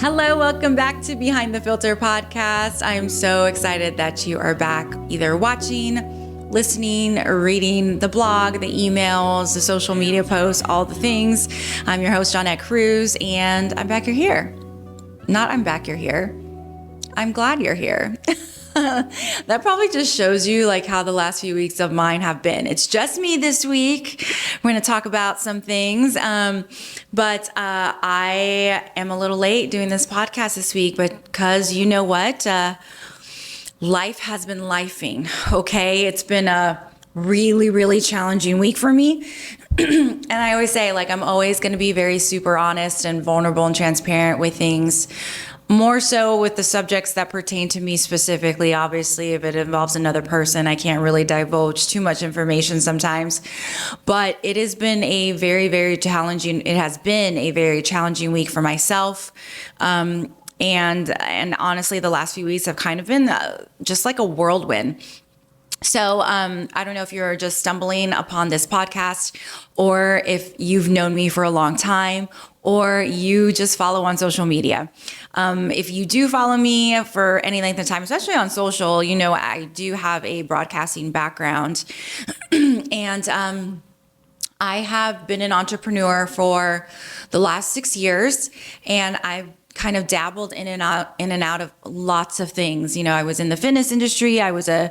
Hello, welcome back to Behind the Filter podcast. I am so excited that you are back either watching, listening, or reading the blog, the emails, the social media posts, all the things. I'm your host, Johnette Cruz, and I'm back, you're here. Not I'm back, you're here. I'm glad you're here. That probably just shows you like how the last few weeks of mine have been. It's just me this week. We're going to talk about some things. But I am a little late doing this podcast this week because you know what? Life has been lifing. Okay. It's been a really, really challenging week for me. And I always say, like, I'm always going to be very super honest and vulnerable and transparent with things. More so with the subjects that pertain to me specifically. Obviously, if it involves another person, I can't really divulge too much information sometimes. But it has been a very, very challenging week for myself. And honestly, the last few weeks have kind of been just like a whirlwind. So I don't know if you're just stumbling upon this podcast or if you've known me for a long time or you just follow on social media. If you do follow me for any length of time, especially on social, you know I do have a broadcasting background. And I have been an entrepreneur for the last 6 years, and I've kind of dabbled in and out of lots of things. You know, I was in the fitness industry. I was a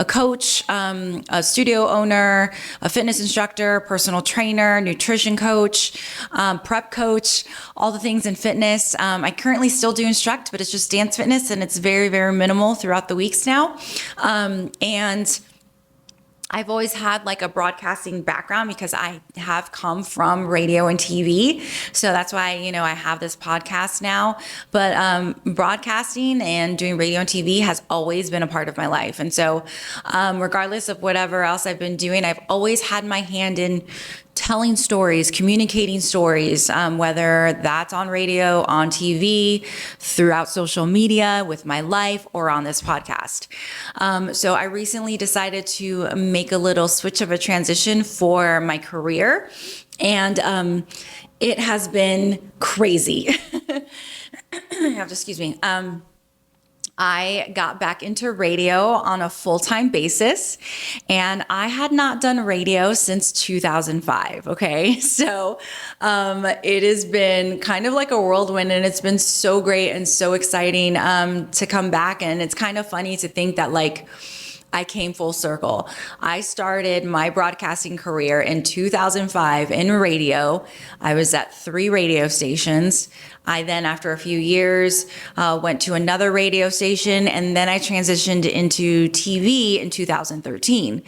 coach, a studio owner, a fitness instructor, personal trainer, nutrition coach, prep coach, all the things in fitness. I currently still do instruct, but it's just dance fitness, and it's very, very minimal throughout the weeks now. And I've always had like a broadcasting background because I have come from radio and TV. So that's why, you know, I have this podcast now. But broadcasting and doing radio and TV has always been a part of my life. And so regardless of whatever else I've been doing, I've always had my hand in telling stories, communicating stories, whether that's on radio, on TV, throughout social media, with my life, or on this podcast. So I recently decided to make a little switch of a transition for my career, and it has been crazy. Excuse me. I got back into radio on a full-time basis, and I had not done radio since 2005. Okay. So, it has been kind of like a whirlwind, and it's been so great and so exciting, to come back. And it's kind of funny to think that like, I came full circle. I started my broadcasting career in 2005 in radio. I was at 3 radio stations. I then, after a few years, went to another radio station, and then I transitioned into TV in 2013.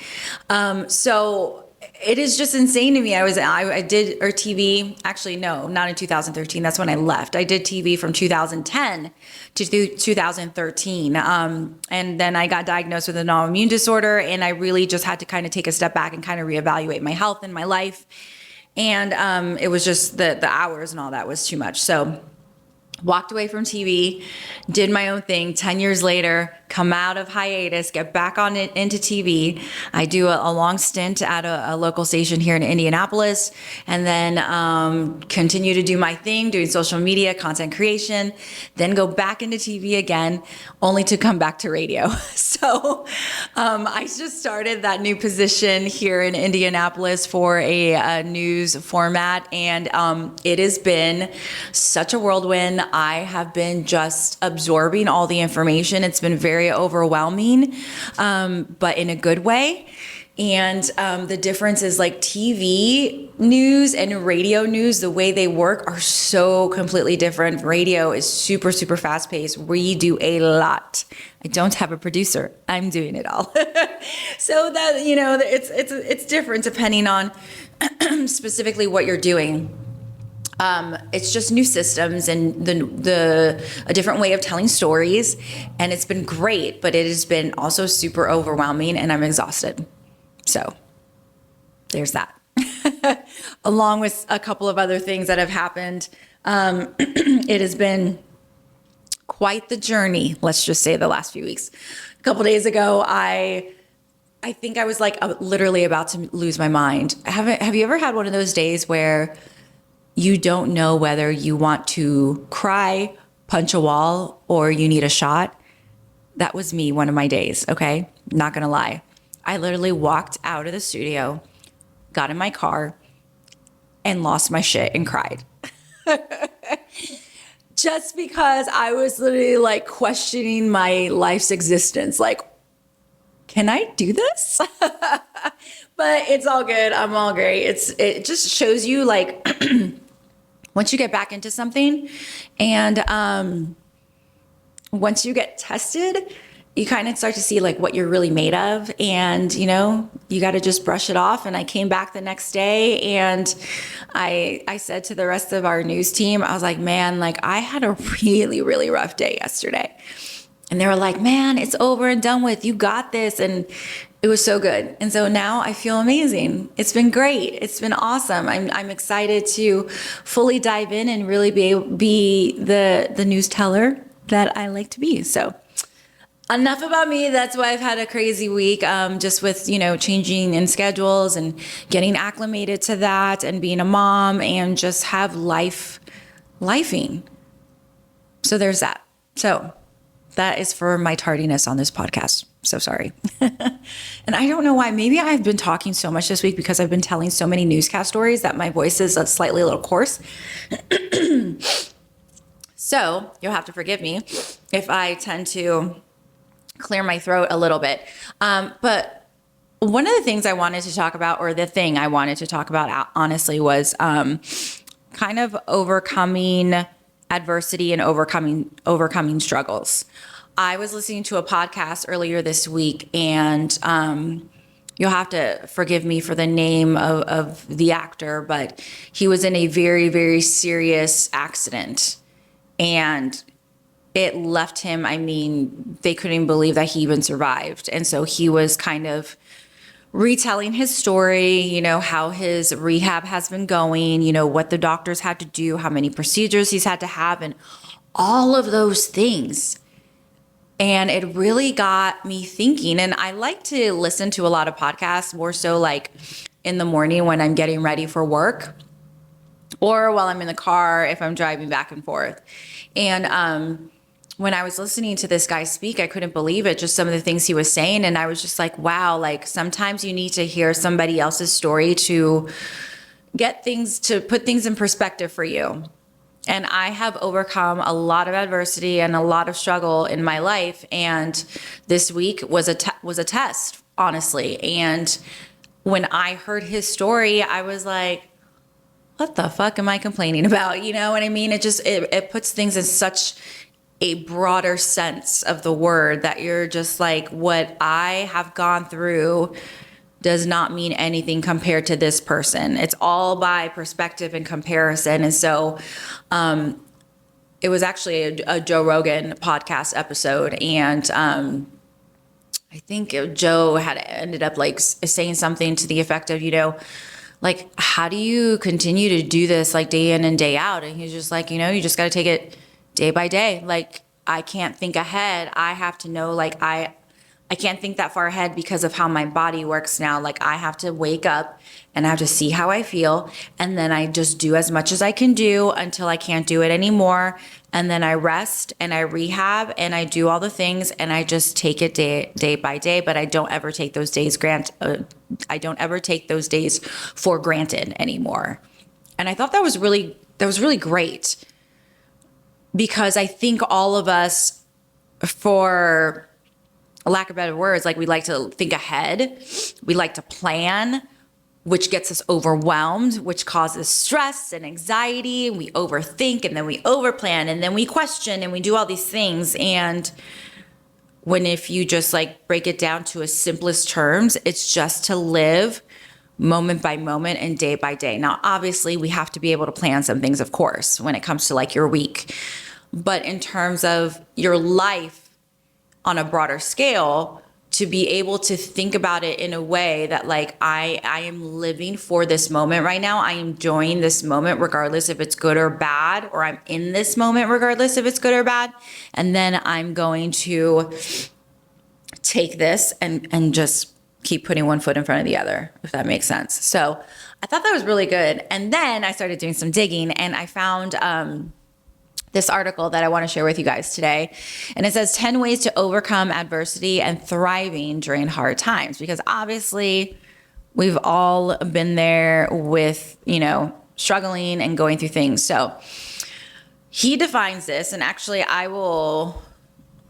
So it is just insane to me. I did TV. Actually, no, not in 2013. That's when I left. I did TV from 2010 to 2013. And then I got diagnosed with an autoimmune disorder, and I really just had to kind of take a step back and kind of reevaluate my health and my life. And it was just the hours and all that was too much. So walked away from TV, did my own thing. 10 years later, come out of hiatus, get back on it into TV. I do a long stint at a local station here in Indianapolis, and then continue to do my thing, doing social media, content creation, then go back into TV again, only to come back to radio. So I just started that new position here in Indianapolis for a news format, and it has been such a whirlwind. I have been just absorbing all the information. It's been very overwhelming, but in a good way. And the difference is like TV news and radio news, the way they work are so completely different. Radio is super, super fast paced. We do a lot. I don't have a producer. I'm doing it all. So that, you know, it's different depending on specifically what you're doing. It's just new systems and a different way of telling stories. And it's been great, but it has been also super overwhelming, and I'm exhausted. So there's that. Along with a couple of other things that have happened. It has been quite the journey, let's just say, the last few weeks. A couple days ago, I think I was like literally about to lose my mind. Have you ever had one of those days where you don't know whether you want to cry punch a wall or you need a shot. That was me one of my days, okay? Not gonna lie. I literally walked out of the studio, got in my car, and lost my shit and cried. Just because I was literally like questioning my life's existence. Like, can I do this? But it's all good. I'm all great. It just shows you like once you get back into something and once you get tested, you kind of start to see like what you're really made of, and you got to just brush it off. And I came back the next day and I said to the rest of our news team, I was like, man, like I had a really, really rough day yesterday. And they were like, man, it's over and done with. You got this. And it was so good. And so now I feel amazing. It's been great. It's been awesome. I'm excited to fully dive in and really be the news teller that I like to be. So enough about me. That's why I've had a crazy week, just with, changing in schedules and getting acclimated to that and being a mom and just have lifing. So there's that. So that is for my tardiness on this podcast. So sorry. And I don't know why. Maybe I've been talking so much this week because I've been telling so many newscast stories that my voice is slightly a little coarse. So you'll have to forgive me if I tend to clear my throat a little bit. But one of the things I wanted to talk about, or the thing I wanted to talk about, honestly, was kind of overcoming adversity and overcoming struggles. I was listening to a podcast earlier this week, and you'll have to forgive me for the name of the actor, but he was in a very, very serious accident. And it left him, they couldn't even believe that he even survived. And so he was kind of retelling his story, how his rehab has been going, what the doctors had to do, how many procedures he's had to have, and all of those things. And it really got me thinking. And I like to listen to a lot of podcasts, more so like in the morning when I'm getting ready for work, or while I'm in the car if I'm driving back and forth. And when I was listening to this guy speak, I couldn't believe it, just some of the things he was saying. And I was just like, wow, like sometimes you need to hear somebody else's story to put things in perspective for you. And I have overcome a lot of adversity and a lot of struggle in my life. And this week was a test, honestly. And when I heard his story, I was like, what the fuck am I complaining about? You know what I mean? It puts things in such a broader sense of the word that you're just like, what I have gone through does not mean anything compared to this person. It's all by perspective and comparison. And so it was actually a Joe Rogan podcast episode. And I think Joe had ended up like saying something to the effect of, like, how do you continue to do this like day in and day out? And he's just like, you just got to take it day by day. Like, I can't think ahead. I have to know, like, I can't think that far ahead because of how my body works now. Like, I have to wake up and I have to see how I feel. And then I just do as much as I can do until I can't do it anymore. And then I rest and I rehab and I do all the things and I just take it day by day. But I don't ever take those days for granted anymore. And I thought that was really great, because I think all of us, for lack of better words, like we like to think ahead, we like to plan, which gets us overwhelmed, which causes stress and anxiety. We overthink and then we overplan and then we question and we do all these things. And if you just like break it down to its simplest terms, it's just to live moment by moment and day by day. Now, obviously, we have to be able to plan some things, of course, when it comes to like your week. But in terms of your life on a broader scale, to be able to think about it in a way that like I am living for this moment right now. I am enjoying this moment regardless if it's good or bad, or I'm in this moment regardless if it's good or bad. And then I'm going to take this and just keep putting one foot in front of the other, if that makes sense. So I thought that was really good. And then I started doing some digging and I found this article that I want to share with you guys today. And it says 10 ways to overcome adversity and thriving during hard times, because obviously we've all been there with, struggling and going through things. So he defines this, and actually I will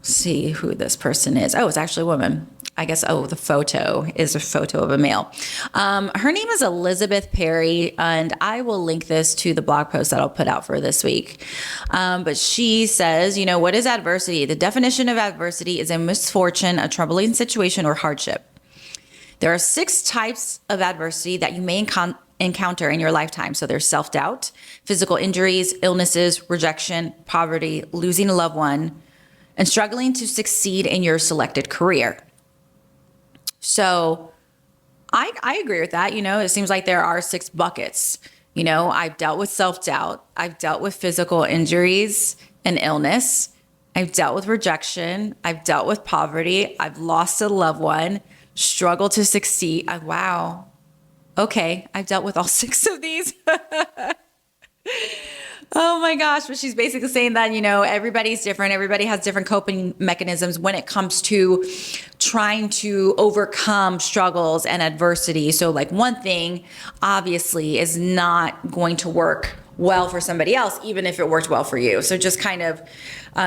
see who this person is. Oh, it's actually a woman. I guess, the photo is a photo of a male. Her name is Elizabeth Perry, and I will link this to the blog post that I'll put out for this week. But she says, what is adversity? The definition of adversity is a misfortune, a troubling situation, or hardship. There are 6 types of adversity that you may encounter in your lifetime. So there's self-doubt, physical injuries, illnesses, rejection, poverty, losing a loved one, and struggling to succeed in your selected career. So I agree with that. It seems like there are 6 buckets. I've dealt with self-doubt. I've dealt with physical injuries and illness. I've dealt with rejection. I've dealt with poverty. I've lost a loved one, struggled to succeed. Wow. Okay. I've dealt with all 6 of these. Oh my gosh. But she's basically saying that, everybody's different. Everybody has different coping mechanisms when it comes to trying to overcome struggles and adversity. So like one thing obviously is not going to work well for somebody else, even if it worked well for you. So just kind of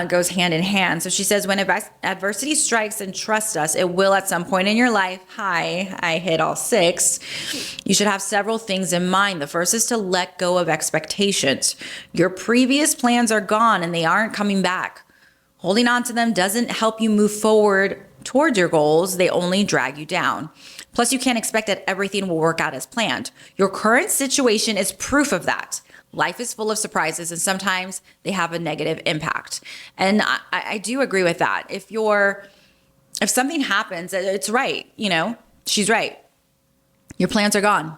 goes hand in hand. So she says, when adversity strikes, and trust us, it will at some point in your life. Hi, I hit all 6. You should have several things in mind. The first is to let go of expectations. Your previous plans are gone and they aren't coming back. Holding on to them doesn't help you move forward towards your goals. They only drag you down. Plus, you can't expect that everything will work out as planned. Your current situation is proof of that. Life is full of surprises, and sometimes they have a negative impact. And I do agree with that. If something happens, it's right. She's right. Your plans are gone.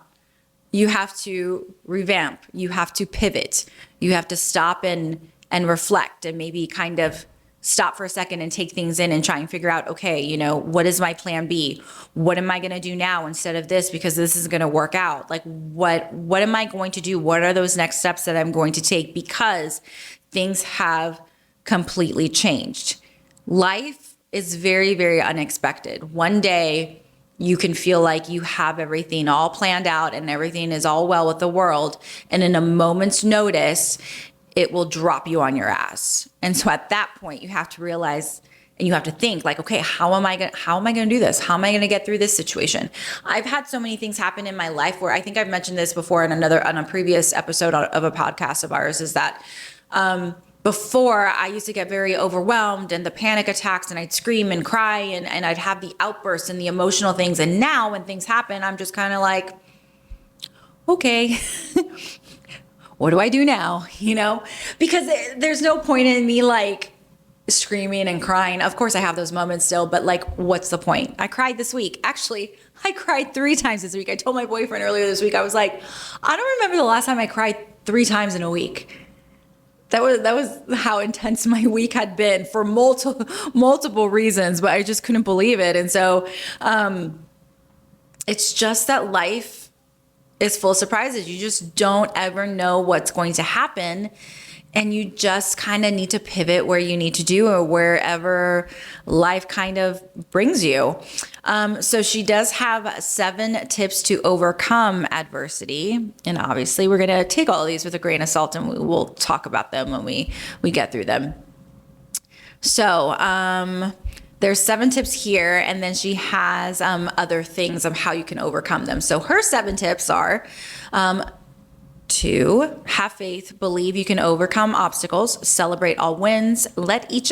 You have to revamp. You have to pivot. You have to stop and reflect, and maybe kind of stop for a second and take things in and try and figure out, okay, what is my plan B? What am I going to do now instead of this? Because this is going to work out. Like, what am I going to do? What are those next steps that I'm going to take? Because things have completely changed. Life is very, very unexpected. One day you can feel like you have everything all planned out and everything is all well with the world. And in a moment's notice, it will drop you on your ass. And so at that point, you have to realize, and you have to think like, okay, how am I going to do this? How am I going to get through this situation? I've had so many things happen in my life where, I think I've mentioned this before on a previous episode of a podcast of ours, is that, before I used to get very overwhelmed and the panic attacks, and I'd scream and cry and I'd have the outbursts and the emotional things. And now when things happen, I'm just kind of like, okay, what do I do now? Because there's no point in me like screaming and crying. Of course I have those moments still, but like, what's the point? I cried this week. Actually, I cried 3 times this week. I told my boyfriend earlier this week, I was like, I don't remember the last time I cried 3 times in a week. That was how intense my week had been for multiple reasons, but I just couldn't believe it. And so it's just that life is full of surprises. You just don't ever know what's going to happen. And you just kind of need to pivot where you need to do, or wherever life kind of brings you. So she does have 7 tips to overcome adversity. And obviously we're going to take all of these with a grain of salt, and we'll talk about them when we get through them. So there's 7 tips here, and then she has other things of how you can overcome them. So her 7 tips are, 2, have faith, believe you can overcome obstacles, celebrate all wins, let each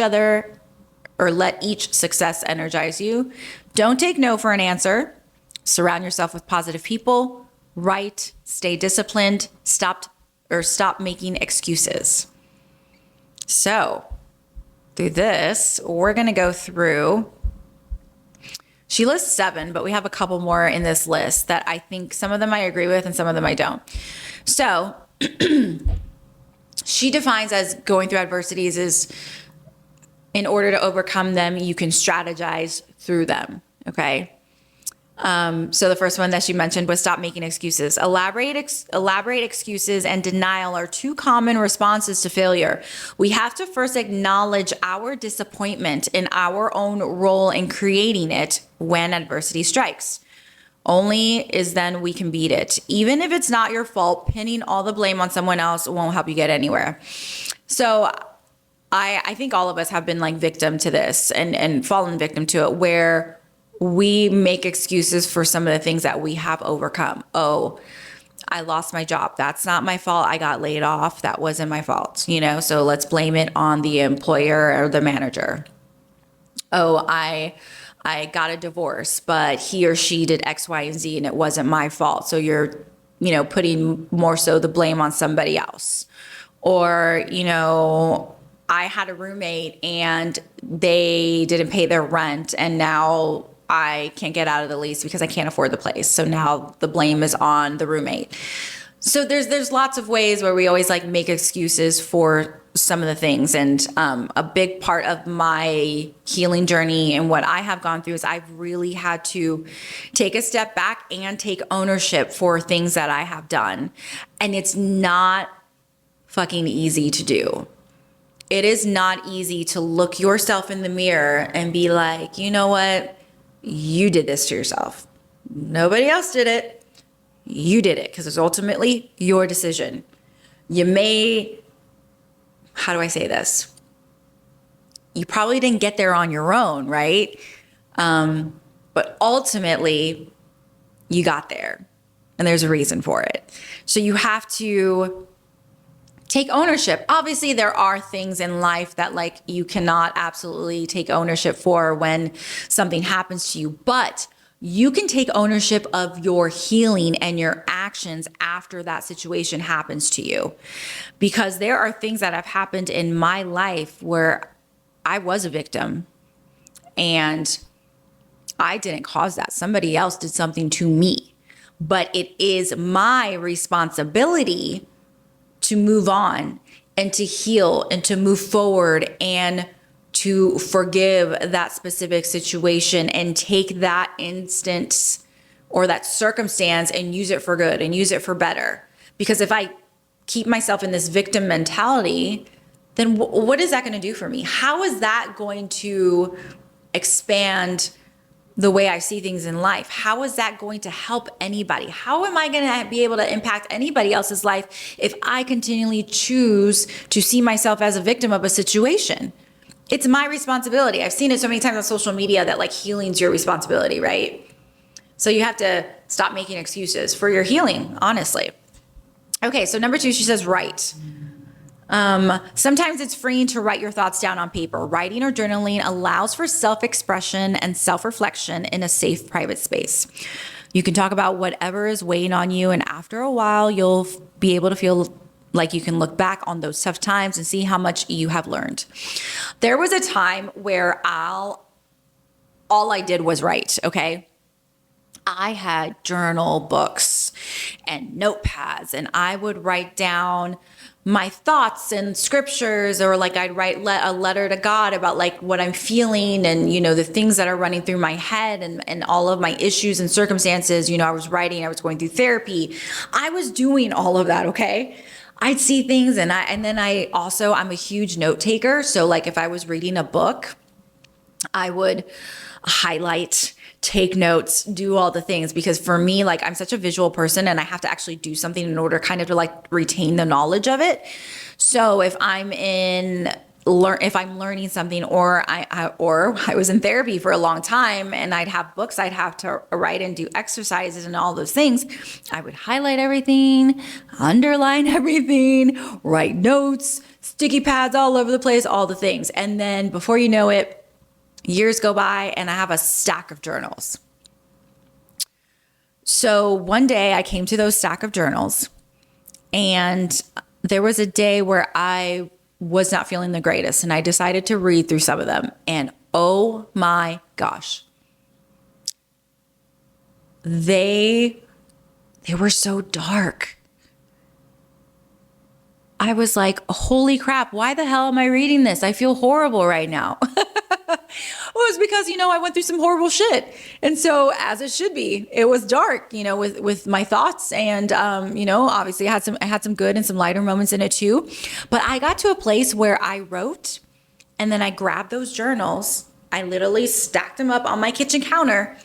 success energize you. Don't take no for an answer. Surround yourself with positive people. Write, stay disciplined, stop making excuses. So through this, we're going to go through. She lists 7, but we have a couple more in this list that I think some of them I agree with and some of them I don't. So she defines as going through adversities is, in order to overcome them, you can strategize through them. Okay. So the first one that she mentioned was stop making excuses. Elaborate excuses and denial are two common responses to failure. We have to first acknowledge our disappointment in our own role in creating it when adversity strikes. Only is then we can beat it. Even if it's not your fault, pinning all the blame on someone else won't help you get anywhere. So I think all of us have been like victim to this and fallen victim to it, where we make excuses for some of the things that we have overcome. Oh, I lost my job. That's not my fault. I got laid off. That wasn't my fault. So let's blame it on the employer or the manager. Oh, I got a divorce, but he or she did X, Y, and Z, and it wasn't my fault. So you're, putting more so the blame on somebody else. Or, I had a roommate and they didn't pay their rent, and now I can't get out of the lease because I can't afford the place. So now the blame is on the roommate. So there's lots of ways where we always like make excuses for some of the things. And a big part of my healing journey and what I have gone through is I've really had to take a step back and take ownership for things that I have done. And it's not fucking easy to do. It is not easy to look yourself in the mirror and be like, you know what? You did this to yourself. Nobody else did it. You did it because it's ultimately your decision. You may, how do I say this? You probably didn't get there on your own, right? But ultimately, you got there and there's a reason for it. So you have to take ownership. Obviously, there are things in life that like you cannot absolutely take ownership for when something happens to you, but you can take ownership of your healing and your actions after that situation happens to you. Because there are things that have happened in my life where I was a victim and I didn't cause that. Somebody else did something to me, but it is my responsibility to move on and to heal and to move forward and to forgive that specific situation and take that instance or that circumstance and use it for good and use it for better. Because if I keep myself in this victim mentality, then what is that going to do for me? How is that going to expand the way I see things in life? How is that going to help anybody? How am I going to be able to impact anybody else's life if I continually choose to see myself as a victim of a situation? It's my responsibility. I've seen it so many times on social media that like healing's your responsibility, right? So you have to stop making excuses for your healing, honestly. Okay, so number 2, she says, write. Sometimes it's freeing to write your thoughts down on paper. Writing or journaling allows for self-expression and self-reflection in a safe, private space. You can talk about whatever is weighing on you, and after a while, you'll be able to feel like you can look back on those tough times and see how much you have learned. There was a time where all I did was write, okay? I had journal books and notepads, and I would write down my thoughts and scriptures, or like I'd write a letter to God about like what I'm feeling and, the things that are running through my head and all of my issues and circumstances. I was writing, I was going through therapy. I was doing all of that, okay? I'd see things and then I'm a huge note taker. So like if I was reading a book, I would highlight, take notes, do all the things, because for me, like I'm such a visual person and I have to actually do something in order kind of to like retain the knowledge of it. So if I'm learning something, or I was in therapy for a long time and I'd have books I'd have to write and do exercises and all those things, I would highlight everything, underline everything, write notes, sticky pads all over the place, all the things. And then before you know it, years go by and I have a stack of journals. So one day I came to those stack of journals and there was a day where I was not feeling the greatest and I decided to read through some of them. And oh my gosh, they were so dark. I was like, holy crap, why the hell am I reading this? I feel horrible right now. Well, it's because, I went through some horrible shit. And so, as it should be, it was dark, with my thoughts. And, obviously I had some good and some lighter moments in it too. But I got to a place where I wrote, and then I grabbed those journals. I literally stacked them up on my kitchen counter,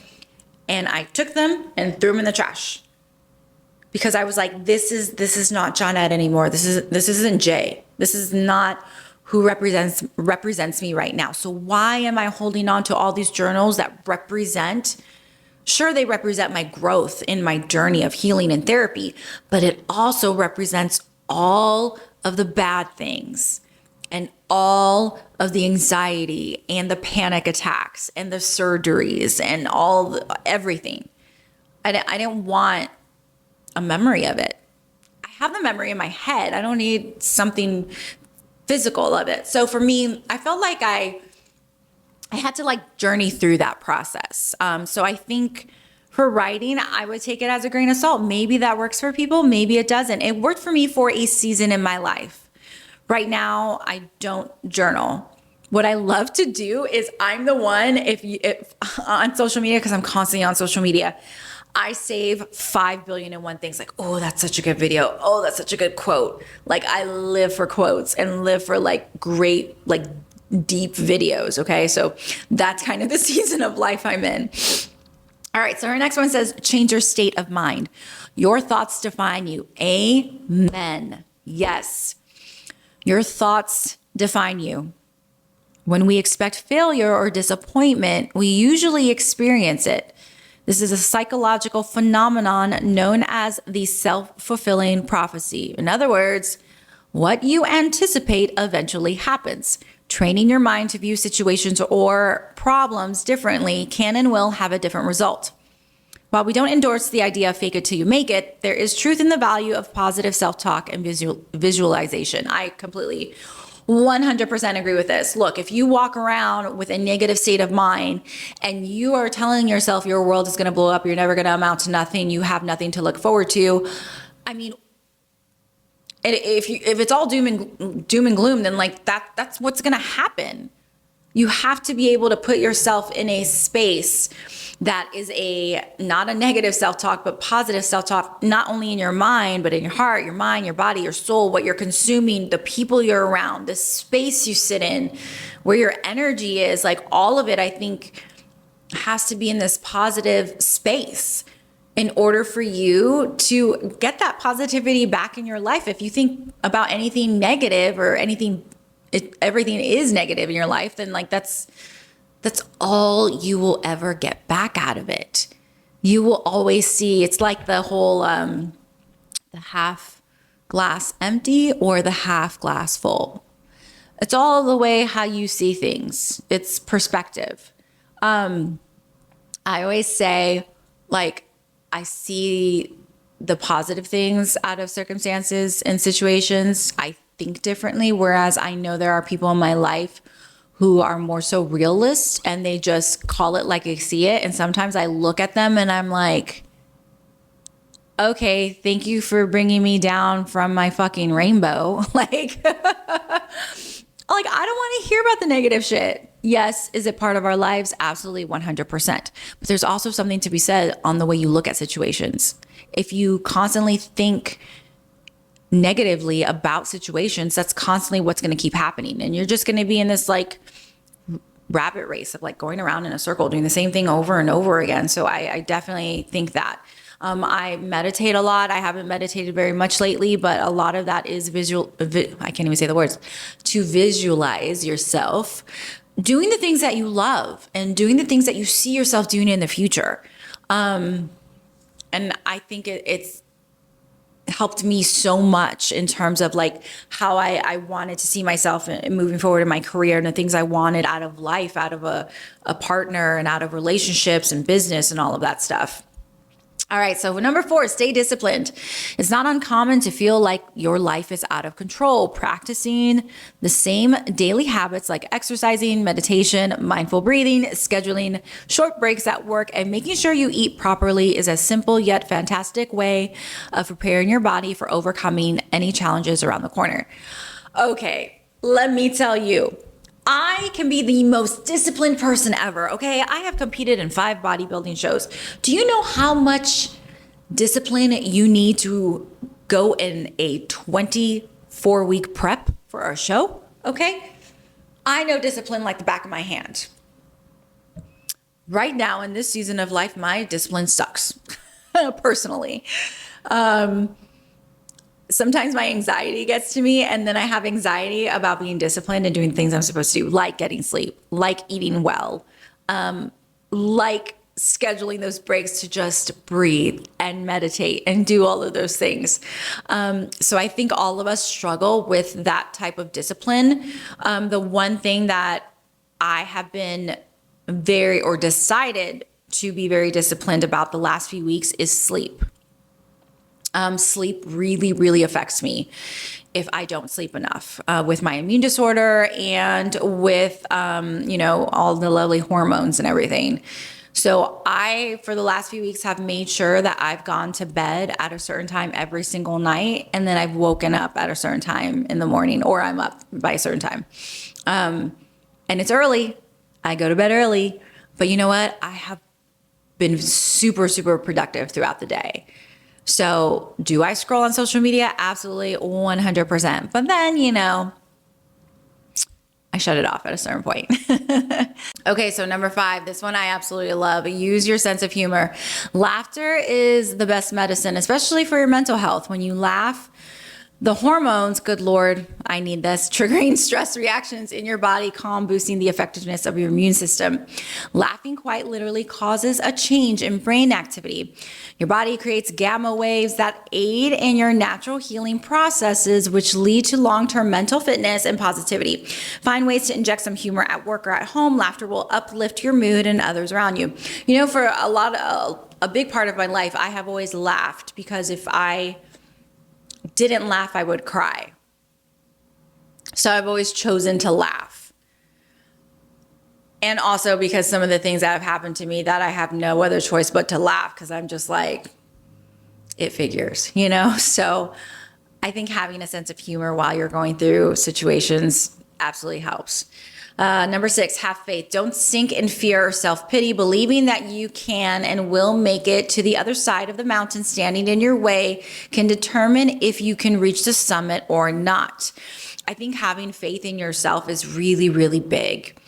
and I took them and threw them in the trash. Because I was like, this is not Johnette anymore. This isn't Jay. This is not who represents me right now. So why am I holding on to all these journals that represent, sure, they represent my growth in my journey of healing and therapy, but it also represents all of the bad things and all of the anxiety and the panic attacks and the surgeries and everything. I didn't want a memory of it. I have the memory in my head. I don't need something physical of it. So for me, I felt like I had to journey through that process. So I think for writing, I would take it as a grain of salt. Maybe that works for people. Maybe it doesn't. It worked for me for a season in my life. Right now, I don't journal. What I love to do is I'm the one, if on social media, because I'm constantly on social media, I save 5 billion and one things, like, oh, that's such a good video. Oh, that's such a good quote. I live for quotes and live for great, deep videos. Okay. So that's kind of the season of life I'm in. All right. So her next one says, change your state of mind. Your thoughts define you. Amen. Yes. Your thoughts define you. When we expect failure or disappointment, we usually experience it. This is a psychological phenomenon known as the self-fulfilling prophecy. In other words, what you anticipate eventually happens. Training your mind to view situations or problems differently can and will have a different result. While we don't endorse the idea of fake it till you make it, there is truth in the value of positive self-talk and visualization. I completely 100% agree with this. Look, if you walk around with a negative state of mind and you are telling yourself your world is going to blow up, you're never going to amount to nothing, you have nothing to look forward to. I mean, if it's all doom and gloom, then that's what's going to happen. You have to be able to put yourself in a space that is not a negative self-talk, but positive self-talk, not only in your mind, but in your heart, your mind, your body, your soul, what you're consuming, the people you're around, the space you sit in, where your energy is, all of it, I think, has to be in this positive space in order for you to get that positivity back in your life. If you think about anything negative or everything is negative in your life, then that's all you will ever get back out of it. You will always see, it's like the whole, the half glass empty or the half glass full. It's all the way how you see things. It's perspective. I always say, I see the positive things out of circumstances and situations. I think differently, whereas I know there are people in my life who are more so realist and they just call it like I see it. And sometimes I look at them and I'm like, okay, thank you for bringing me down from my fucking rainbow. I don't want to hear about the negative shit. Yes, is it part of our lives? Absolutely 100%. But there's also something to be said on the way you look at situations. If you constantly think negatively about situations, that's constantly what's going to keep happening. And you're just going to be in this rabbit race of going around in a circle, doing the same thing over and over again. So I definitely think that. I meditate a lot. I haven't meditated very much lately, but a lot of that is I can't even say the words, to visualize yourself doing the things that you love and doing the things that you see yourself doing in the future. And I think it's helped me so much in terms of how I wanted to see myself moving forward in my career and the things I wanted out of life, out of a partner and out of relationships and business and all of that stuff. All right, so number 4, stay disciplined. It's not uncommon to feel like your life is out of control. Practicing the same daily habits like exercising, meditation, mindful breathing, scheduling short breaks at work, and making sure you eat properly is a simple yet fantastic way of preparing your body for overcoming any challenges around the corner. Okay, let me tell you, I I can be the most disciplined person ever, okay? I have competed in 5 bodybuilding shows. Do you know how much discipline you need to go in a 24-week prep for a show? Okay? I know discipline like the back of my hand. Right now in this season of life, my discipline sucks, personally. Sometimes my anxiety gets to me, and then I have anxiety about being disciplined and doing things I'm supposed to do, like getting sleep, like eating well, like scheduling those breaks to just breathe and meditate and do all of those things. So I think all of us struggle with that type of discipline. The one thing that I have been decided to be very disciplined about the last few weeks is sleep. Sleep really, really affects me if I don't sleep enough, with my immune disorder and with, all the lovely hormones and everything. So I, for the last few weeks, have made sure that I've gone to bed at a certain time every single night. And then I've woken up at a certain time in the morning, or I'm up by a certain time. And it's early. I go to bed early. But you know what? I have been super, super productive throughout the day. So do I scroll on social media? Absolutely, 100%. But then, I shut it off at a certain point. Okay, so number 5, this one I absolutely love. Use your sense of humor. Laughter is the best medicine, especially for your mental health. When you laugh, the hormones, good Lord, I need this, triggering stress reactions in your body, calm, boosting the effectiveness of your immune system. Laughing quite literally causes a change in brain activity. Your body creates gamma waves that aid in your natural healing processes, which lead to long-term mental fitness and positivity. Find ways to inject some humor at work or at home. Laughter will uplift your mood and others around you. For a big part of my life, I have always laughed, because if I didn't laugh, I would cry. So I've always chosen to laugh. And also because some of the things that have happened to me, that I have no other choice but to laugh, because I'm just like, it figures, So I think having a sense of humor while you're going through situations absolutely helps. Number 6, have faith. Don't sink in fear or self-pity. Believing that you can and will make it to the other side of the mountain standing in your way can determine if you can reach the summit or not. I think having faith in yourself is really, really big.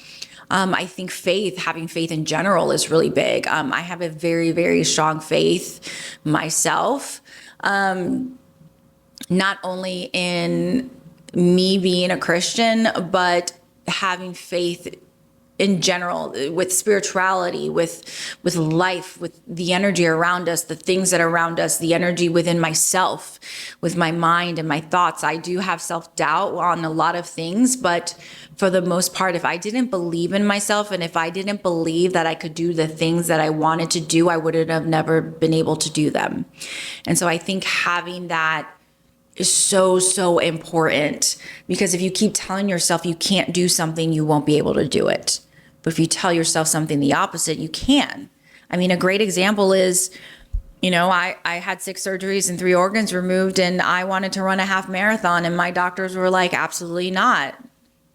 I think having faith in general is really big. I have a very, very strong faith myself, not only in me being a Christian, but having faith in general, with spirituality, with life, with the energy around us, the things that are around us, the energy within myself, with my mind and my thoughts. I do have self-doubt on a lot of things, but for the most part, if I didn't believe in myself, and if I didn't believe that I could do the things that I wanted to do, I would have never been able to do them. And so I think having that is so, so important, because if you keep telling yourself you can't do something, you won't be able to do it. But if you tell yourself something the opposite, you can. I mean, a great example is, I had 6 surgeries and 3 organs removed, and I wanted to run a half marathon, and my doctors were like, absolutely not.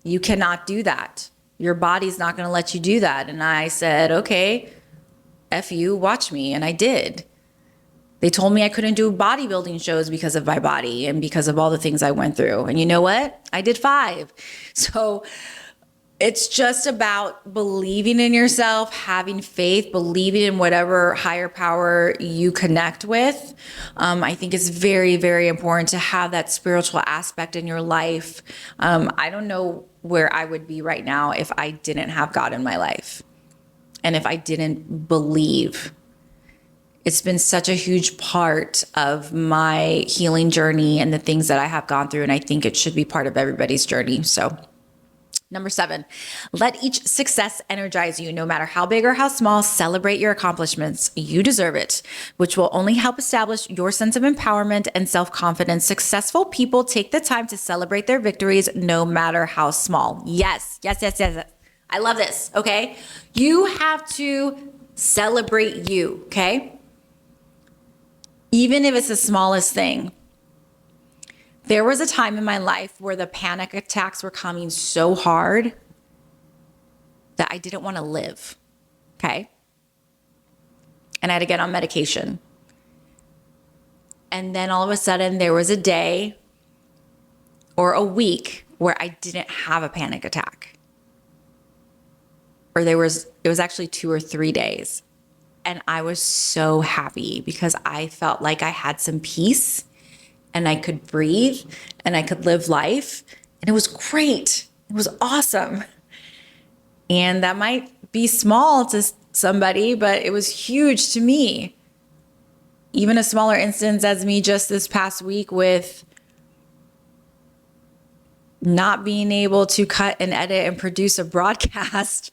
You cannot do that. Your body's not going to let you do that. And I said, okay, F you, watch me. And I did. They told me I couldn't do bodybuilding shows because of my body and because of all the things I went through. And you know what? I did 5. So it's just about believing in yourself, having faith, believing in whatever higher power you connect with. I think it's very, very important to have that spiritual aspect in your life. I don't know where I would be right now if I didn't have God in my life, and if I didn't believe. It's been such a huge part of my healing journey and the things that I have gone through. And I think it should be part of everybody's journey. So number 7, let each success energize you. No matter how big or how small, celebrate your accomplishments. You deserve it, which will only help establish your sense of empowerment and self-confidence. Successful people take the time to celebrate their victories, no matter how small. Yes. I love this. Okay. You have to celebrate you. Okay. Even if it's the smallest thing. There was a time in my life where the panic attacks were coming so hard, that I didn't want to live. Okay. And I had to get on medication. And then all of a sudden there was a day or a week where I didn't have a panic attack. Or it was actually 2 or 3 days. And I was so happy because I felt like I had some peace and I could breathe and I could live life. And it was great. It was awesome. And that might be small to somebody, but it was huge to me. Even a smaller instance as me just this past week with not being able to cut and edit and produce a broadcast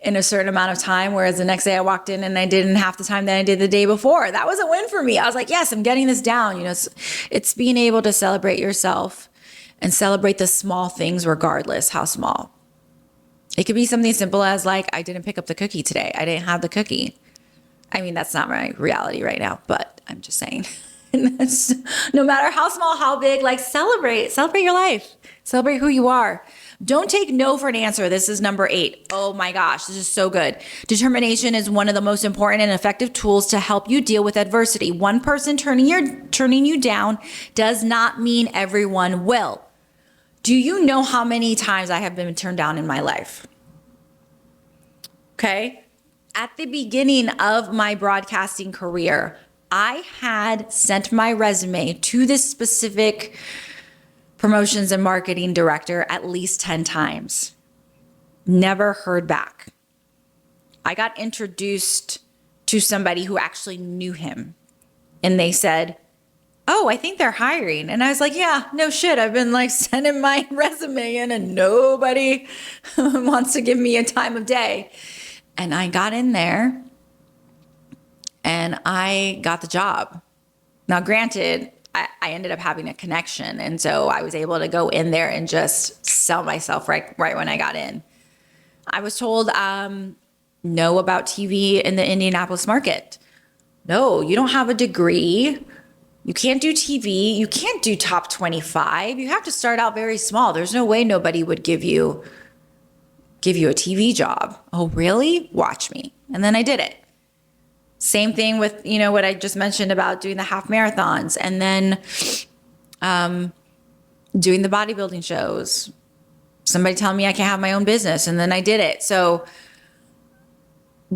in a certain amount of time, whereas the next day I walked in and I did in half the time that I did the day before. That was a win for me. I was like, yes, I'm getting this down. It's being able to celebrate yourself and celebrate the small things regardless how small. It could be something simple as like, I didn't pick up the cookie today. I didn't have the cookie. I mean, that's not my reality right now, but I'm just saying, no matter how small, how big, like celebrate your life, celebrate who you are. Don't take no for an answer. This is number 8. Oh my gosh, this is so good. Determination is one of the most important and effective tools to help you deal with adversity. One person turning you down does not mean everyone will. Do you know how many times I have been turned down in my life? Okay. At the beginning of my broadcasting career, I had sent my resume to this specific promotions and marketing director at least 10 times. Never heard back. I got introduced to somebody who actually knew him, and they said, oh, I think they're hiring. And I was like, yeah, no shit. I've been like sending my resume in and nobody wants to give me a time of day. And I got in there and I got the job. Now, granted, I ended up having a connection. And so I was able to go in there and just sell myself right when I got in. I was told, no about TV in the Indianapolis market. No, you don't have a degree. You can't do TV. You can't do top 25. You have to start out very small. There's no way nobody would give you a TV job. Oh, really? Watch me. And then I did it. Same thing with, what I just mentioned about doing the half marathons and then doing the bodybuilding shows. Somebody telling me I can't have my own business, and then I did it. So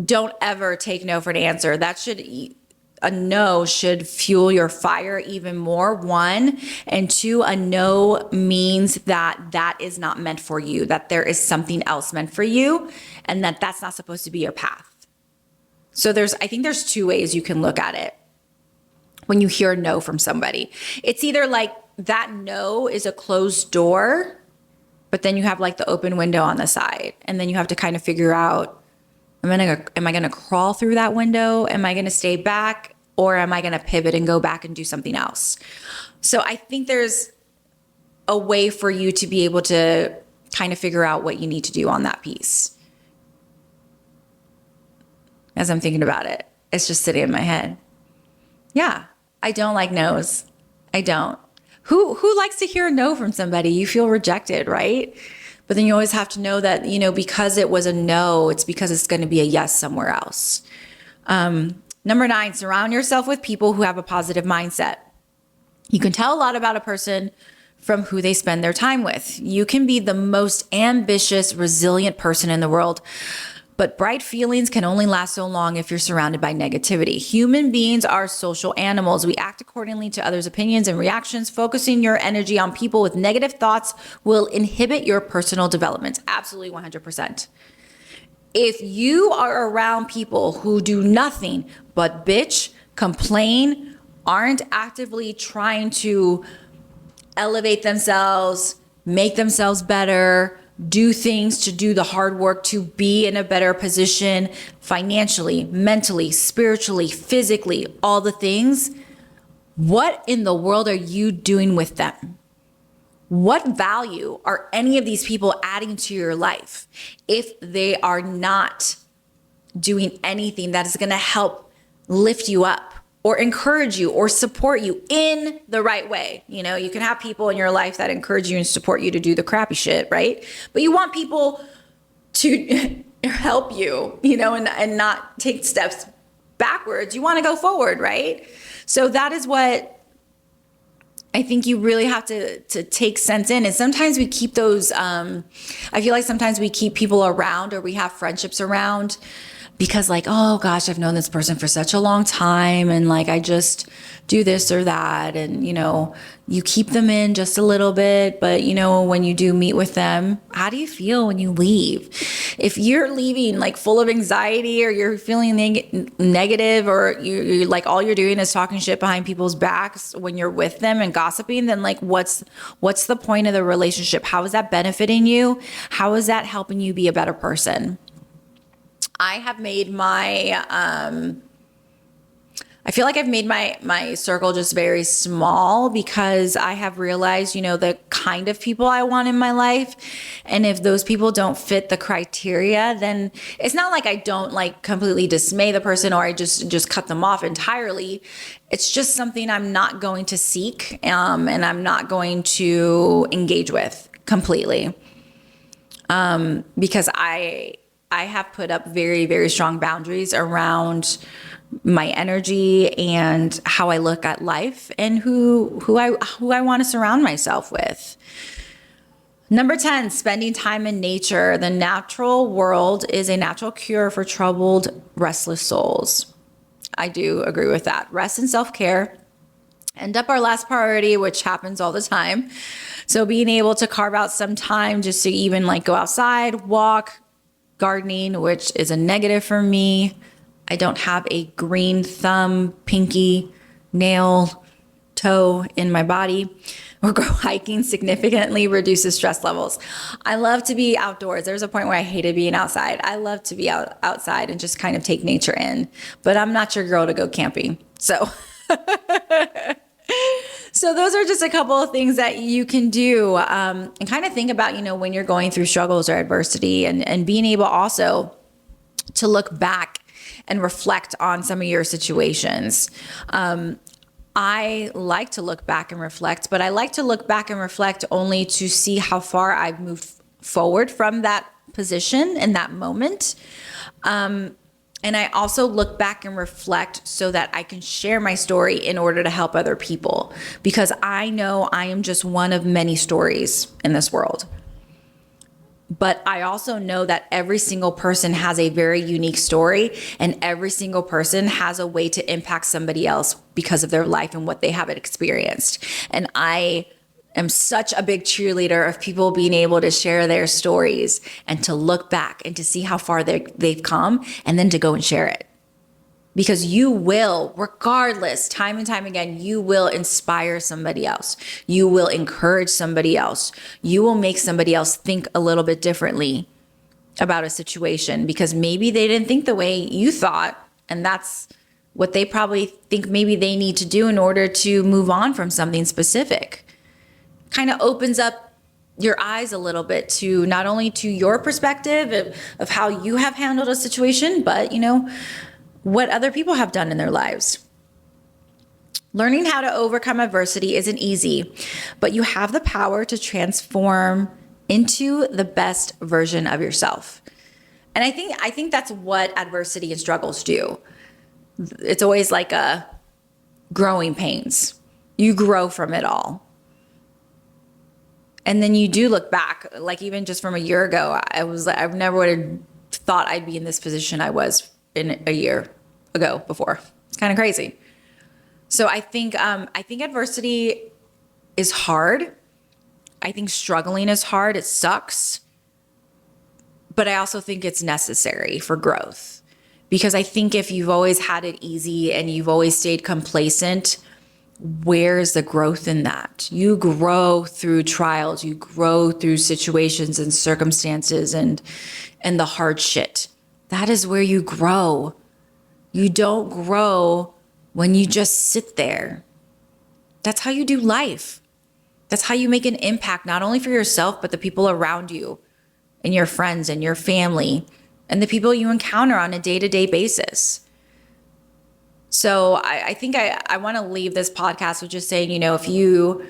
don't ever take no for an answer. A no should fuel your fire even more, 1. And 2, a no means that is not meant for you, that there is something else meant for you, and that's not supposed to be your path. So I think there's 2 ways you can look at it when you hear no from somebody. It's either like that no is a closed door, but then you have like the open window on the side, and then you have to kind of figure out, am I going to crawl through that window? Am I going to stay back? Or am I going to pivot and go back and do something else? So I think there's a way for you to be able to kind of figure out what you need to do on that piece. As I'm thinking about it, it's just sitting in my head. Yeah, I don't like no's. I don't. Who likes to hear a no from somebody? You feel rejected, right? But then you always have to know that, because it was a no, it's because it's going to be a yes somewhere else. Number 9, surround yourself with people who have a positive mindset. You can tell a lot about a person from who they spend their time with. You can be the most ambitious, resilient person in the world, but bright feelings can only last so long if you're surrounded by negativity. Human beings are social animals. We act accordingly to others' opinions and reactions. Focusing your energy on people with negative thoughts will inhibit your personal development. Absolutely 100%. If you are around people who do nothing but bitch, complain, aren't actively trying to elevate themselves, make themselves better, do things to do the hard work to be in a better position financially, mentally, spiritually, physically, all the things, what in the world are you doing with them? What value are any of these people adding to your life if they are not doing anything that is going to help lift you up or encourage you or support you in the right way? You can have people in your life that encourage you and support you to do the crappy shit, right? But you want people to help you, and not take steps backwards. You want to go forward, right? So that is what I think you really have to take sense in. And sometimes we keep those, I feel like sometimes we keep people around, or we have friendships around because like, oh gosh, I've known this person for such a long time. And like, I just do this or that. And, you keep them in just a little bit, but when you do meet with them, how do you feel when you leave? If you're leaving like full of anxiety, or you're feeling negative, or you're like, all you're doing is talking shit behind people's backs when you're with them and gossiping, then like, what's the point of the relationship? How is that benefiting you? How is that helping you be a better person? I have made I feel like I've made my circle just very small, because I have realized, the kind of people I want in my life. And if those people don't fit the criteria, then it's not like I don't like completely dismay the person, or I just cut them off entirely. It's just something I'm not going to seek, and I'm not going to engage with completely. Because I have put up very, very strong boundaries around my energy and how I look at life, and who I want to surround myself with. Number 10, spending time in nature. The natural world is a natural cure for troubled, restless souls. I do agree with that. Rest and self-care end up our last priority, which happens all the time. So being able to carve out some time just to even like go outside, walk, gardening, which is a negative for me. I don't have a green thumb, pinky, nail, toe in my body. Or go hiking significantly reduces stress levels. I love to be outdoors. There's a point where I hated being outside. I love to be outside and just kind of take nature in, but I'm not your girl to go camping. So those are just a couple of things that you can do, and kind of think about, when you're going through struggles or adversity, and being able also to look back and reflect on some of your situations. I like to look back and reflect, but I like to look back and reflect only to see how far I've moved forward from that position in that moment. And I also look back and reflect so that I can share my story in order to help other people, because I know I am just one of many stories in this world. But I also know that every single person has a very unique story, and every single person has a way to impact somebody else because of their life and what they have experienced. And I am such a big cheerleader of people being able to share their stories and to look back and to see how far they've come, and then to go and share it. Because you will, regardless, time and time again, you will inspire somebody else. You will encourage somebody else. You will make somebody else think a little bit differently about a situation, because maybe they didn't think the way you thought, and that's what they probably think maybe they need to do in order to move on from something specific. Kind of opens up your eyes a little bit to not only to your perspective of how you have handled a situation, but what other people have done in their lives. Learning how to overcome adversity isn't easy, but you have the power to transform into the best version of yourself. And I think that's what adversity and struggles do. It's always like a growing pains. You grow from it all. And then you do look back, like even just from a year ago, I never would have thought I'd be in this position I was in a year ago before. It's kind of crazy. So I think adversity is hard. I think struggling is hard. It sucks. But I also think it's necessary for growth, because I think if you've always had it easy and you've always stayed complacent, where's the growth in that? You grow through trials, you grow through situations and circumstances and the hard shit. That is where you grow. You don't grow when you just sit there. That's how you do life. That's how you make an impact, not only for yourself, but the people around you and your friends and your family and the people you encounter on a day-to-day basis. So I think I want to leave this podcast with just saying, if you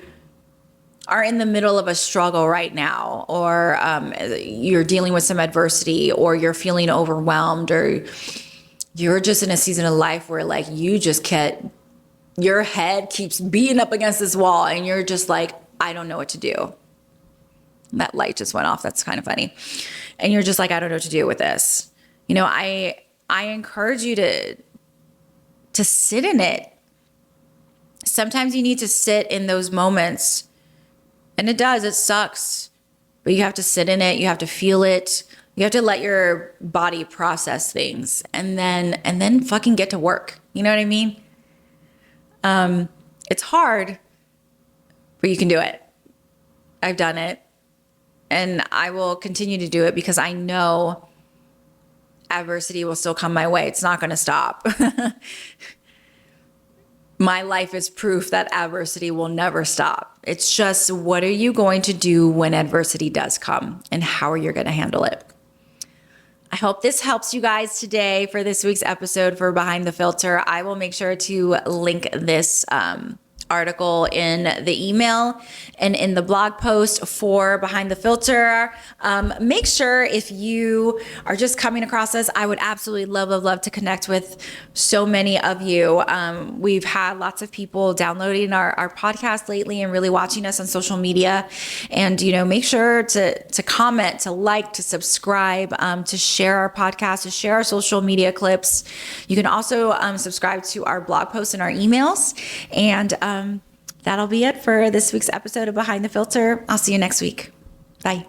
are in the middle of a struggle right now, or you're dealing with some adversity, or you're feeling overwhelmed, or you're just in a season of life where like you just can't, your head keeps beating up against this wall and you're just like, I don't know what to do. That light just went off. That's kind of funny. And you're just like, I don't know what to do with this. You know, I encourage you to sit in it. Sometimes you need to sit in those moments, and it sucks, but you have to sit in it. You have to feel it. You have to let your body process things, and then fucking get to work. You know what I mean? It's hard, but you can do it. I've done it, and I will continue to do it because I know adversity will still come my way. It's not going to stop. My life is proof that adversity will never stop. It's just, what are you going to do when adversity does come, and how are you going to handle it? I hope this helps you guys today for this week's episode for Behind the Filter. I will make sure to link this article in the email and in the blog post for Behind the Filter. Make sure, if you are just coming across this, I would absolutely love to connect with so many of you. We've had lots of people downloading our podcast lately and really watching us on social media. And, you know, make sure to comment, to like, to subscribe, to share our podcast, to share our social media clips. You can also subscribe to our blog posts and our emails. And that'll be it for this week's episode of Behind the Filter. I'll see you next week. Bye.